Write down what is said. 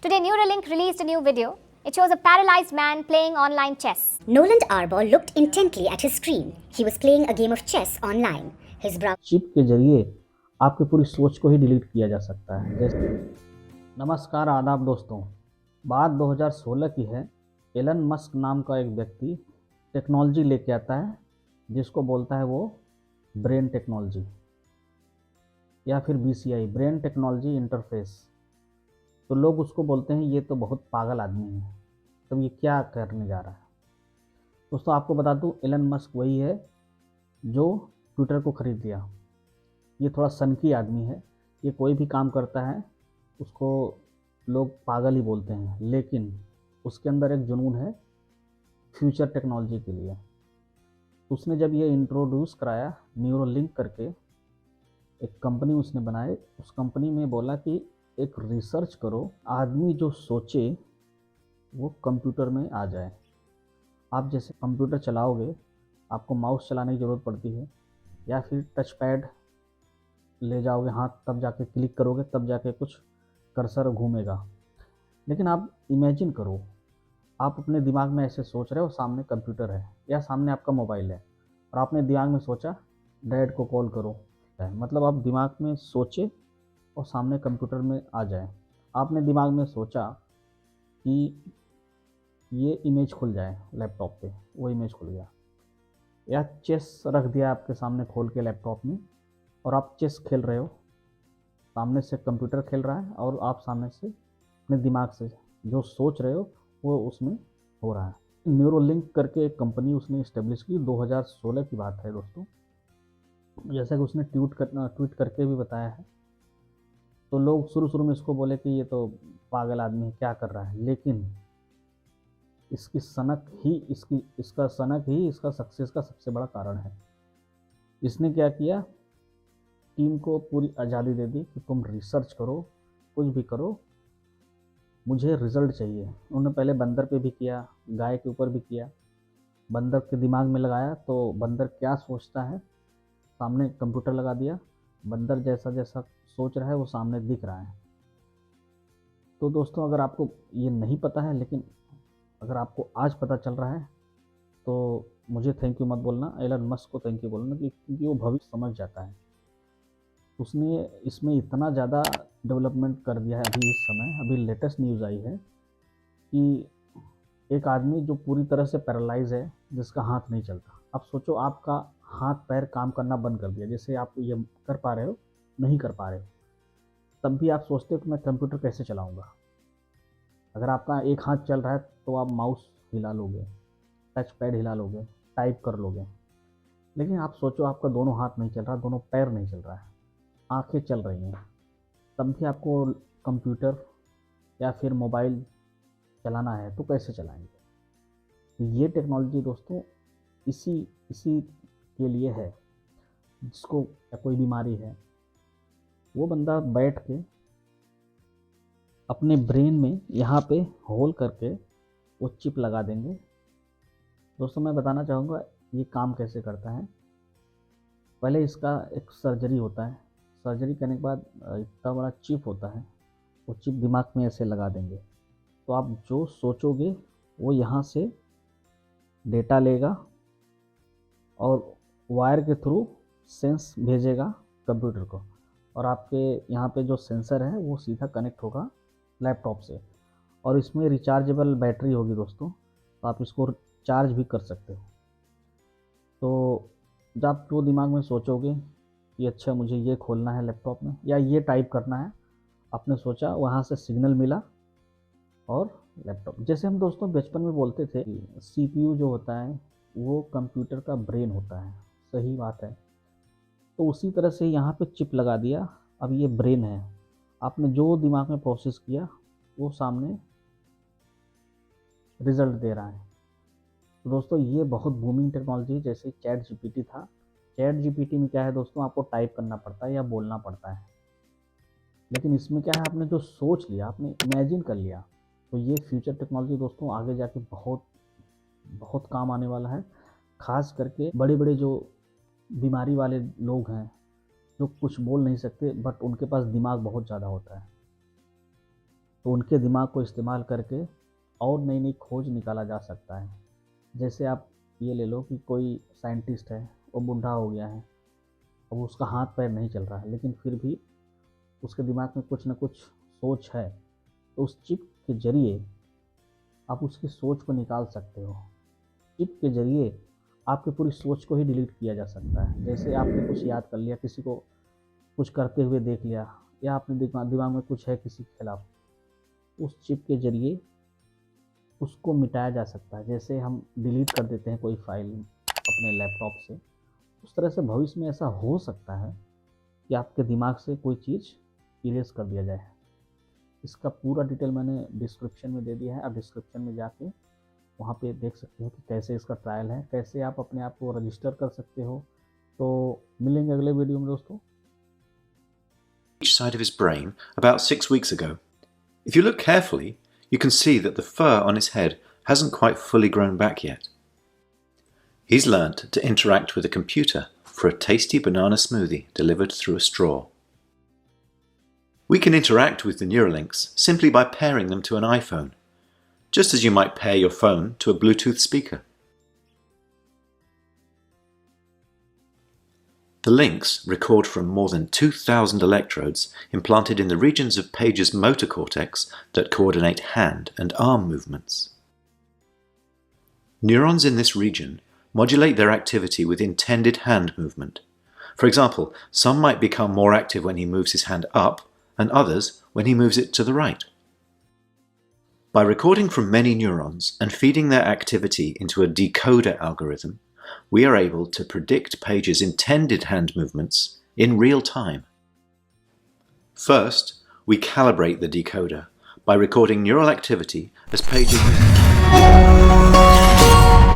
Today, Neuralink released a new video. It shows a paralyzed man playing online chess. Nolan Arbor looked intently at his screen. He was playing a game of chess online. His brow chip के जरिए आपकी पूरी सोच को ही delete किया जा सकता है। जैसे नमस्कार आदाब दोस्तों, बात 2016 की है। एलन मस्क नाम का एक व्यक्ति टेक्नोलॉजी लेके आता है जिसको बोलता है वो ब्रेन टेक्नोलॉजी या फिर BCI, ब्रेन टेक्नोलॉजी इंटरफेस। तो लोग उसको बोलते हैं ये तो बहुत पागल आदमी है, तो ये क्या करने जा रहा है। दोस्तों आपको बता दूं, एलन मस्क वही है जो ट्विटर को ख़रीद लिया। ये थोड़ा सनकी आदमी है, ये कोई भी काम करता है उसको लोग पागल ही बोलते हैं, लेकिन उसके अंदर एक जुनून है फ्यूचर टेक्नोलॉजी के लिए। उसने जब ये इंट्रोड्यूस कराया न्यूरोलिंक करके, एक कंपनी उसने बनाई, उस कंपनी में बोला कि एक रिसर्च करो, आदमी जो सोचे वो कंप्यूटर में आ जाए। आप जैसे कंप्यूटर चलाओगे, आपको माउस चलाने की ज़रूरत पड़ती है या फिर टच पैड ले जाओगे हाथ, तब जाके क्लिक करोगे, तब जाके कुछ कर्सर घूमेगा। लेकिन आप इमेजिन करो, आप अपने दिमाग में ऐसे सोच रहे हो, सामने कंप्यूटर है या सामने आपका मोबाइल है और आपने दिमाग में सोचा डैड को कॉल करो। मतलब आप दिमाग में सोचे और सामने कंप्यूटर में आ जाए। आपने दिमाग में सोचा कि ये इमेज खुल जाए लैपटॉप पे, वो इमेज खुल गया। या चेस रख दिया आपके सामने खोल के लैपटॉप में और आप चेस खेल रहे हो, सामने से कंप्यूटर खेल रहा है और आप सामने से अपने दिमाग से जो सोच रहे हो वो उसमें हो रहा है। न्यूरोलिंक करके एक कंपनी उसने इस्टेब्लिश की, 2016 की बात है दोस्तों। जैसा कि उसने ट्वीट करके भी बताया है, तो लोग शुरू में इसको बोले कि ये तो पागल आदमी है, क्या कर रहा है। लेकिन इसका सनक ही इसका सक्सेस का सबसे बड़ा कारण है। इसने क्या किया, टीम को पूरी आज़ादी दे दी कि तुम रिसर्च करो, कुछ भी करो, मुझे रिजल्ट चाहिए। उन्होंने पहले बंदर पे भी किया, गाय के ऊपर भी किया। बंदर के दिमाग में लगाया तो बंदर क्या सोचता है, सामने कंप्यूटर लगा दिया, बंदर जैसा जैसा सोच रहा है वो सामने दिख रहा है। तो दोस्तों अगर आपको ये नहीं पता है, लेकिन अगर आपको आज पता चल रहा है तो मुझे थैंक यू मत बोलना, एलन मस्क को थैंक यू बोलना, क्योंकि वो भविष्य समझ जाता है। उसने इसमें इतना ज़्यादा डेवलपमेंट कर दिया है। अभी इस समय अभी लेटेस्ट न्यूज़ आई है कि एक आदमी जो पूरी तरह से पैरालाइज है, जिसका हाथ नहीं चलता। अब सोचो आपका हाथ पैर काम करना बंद कर दिया, जैसे आप ये कर पा रहे हो, नहीं कर पा रहे हो, तब भी आप सोचते हो कि मैं कंप्यूटर कैसे चलाऊँगा। अगर आपका एक हाथ चल रहा है तो आप माउस हिला लोगे, टच पैड हिला लोगे, टाइप कर लोगे। लेकिन आप सोचो आपका दोनों हाथ नहीं चल रहा, दोनों पैर नहीं चल रहा है, आंखें चल रही हैं, तब भी आपको कंप्यूटर या फिर मोबाइल चलाना है तो कैसे चलाएंगे। तो ये टेक्नोलॉजी दोस्तों इसी इसी के लिए है। जिसको कोई बीमारी है, वो बंदा बैठ के अपने ब्रेन में यहाँ पे होल करके वो चिप लगा देंगे। दोस्तों मैं बताना चाहूँगा ये काम कैसे करता है। पहले इसका एक सर्जरी होता है, सर्जरी करने के बाद इतना बड़ा चिप होता है, वो चिप दिमाग में ऐसे लगा देंगे। तो आप जो सोचोगे वो यहाँ से डेटा लेगा और वायर के थ्रू सेंस भेजेगा कंप्यूटर को, और आपके यहाँ पे जो सेंसर है वो सीधा कनेक्ट होगा लैपटॉप से। और इसमें रिचार्जेबल बैटरी होगी दोस्तों, तो आप इसको चार्ज भी कर सकते हो। तो जब आप जो दिमाग में सोचोगे कि अच्छा मुझे ये खोलना है लैपटॉप में या ये टाइप करना है, आपने सोचा, वहाँ से सिग्नल मिला और लैपटॉप। जैसे हम दोस्तों बचपन में बोलते थे CPU जो होता है वो कंप्यूटर का ब्रेन होता है, सही बात है। तो उसी तरह से यहाँ पे चिप लगा दिया, अब ये ब्रेन है। आपने जो दिमाग में प्रोसेस किया वो सामने रिजल्ट दे रहा है। तो दोस्तों ये बहुत बूमिंग टेक्नोलॉजी है। जैसे ChatGPT था, ChatGPT में क्या है दोस्तों, आपको टाइप करना पड़ता है या बोलना पड़ता है, लेकिन इसमें क्या है, आपने जो सोच लिया, आपने इमेजिन कर लिया। तो ये फ्यूचर टेक्नोलॉजी दोस्तों आगे जाके बहुत बहुत काम आने वाला है। खास करके बड़े बड़े जो बीमारी वाले लोग हैं, जो कुछ बोल नहीं सकते बट उनके पास दिमाग बहुत ज़्यादा होता है, तो उनके दिमाग को इस्तेमाल करके और नई नई खोज निकाला जा सकता है। जैसे आप ये ले लो कि कोई साइंटिस्ट है, वो बूढ़ा हो गया है, अब उसका हाथ पैर नहीं चल रहा है, लेकिन फिर भी उसके दिमाग में कुछ न कुछ सोच है, तो उस चिप के ज़रिए आप उसकी सोच को निकाल सकते हो। चिप के ज़रिए आपकी पूरी सोच को ही डिलीट किया जा सकता है। जैसे आपने कुछ याद कर लिया, किसी को कुछ करते हुए देख लिया, या आपने दिमाग में कुछ है किसी के खिलाफ, उस चिप के ज़रिए उसको मिटाया जा सकता है। जैसे हम डिलीट कर देते हैं कोई फाइल अपने लैपटॉप से, उस तरह से भविष्य में ऐसा हो सकता है कि आपके दिमाग से कोई चीज़ इरेज कर दिया जाए। इसका पूरा डिटेल मैंने डिस्क्रिप्शन में दे दिया है, आप डिस्क्रिप्शन में जाके वहाँ पे देख सकते हो कि कैसे इसका ट्रायल है, कैसे आप अपने आप को रजिस्टर कर सकते हो। तो मिलेंगे अगले वीडियो में दोस्तों। Each side of his brain about 6 weeks ago. If you look carefully, you can see that the fur on his head hasn't quite fully grown back yet. He's learnt to interact with a computer for a tasty banana smoothie delivered through a straw. We can interact with the Neuralinks simply by pairing them to an iPhone, just as you might pair your phone to a Bluetooth speaker. The links record from more than 2,000 electrodes implanted in the regions of Page's motor cortex that coordinate hand and arm movements. Neurons in this region modulate their activity with intended hand movement. For example, some might become more active when he moves his hand up, and others when he moves it to the right. By recording from many neurons and feeding their activity into a decoder algorithm, we are able to predict Page's intended hand movements in real time. First, we calibrate the decoder by recording neural activity as Page is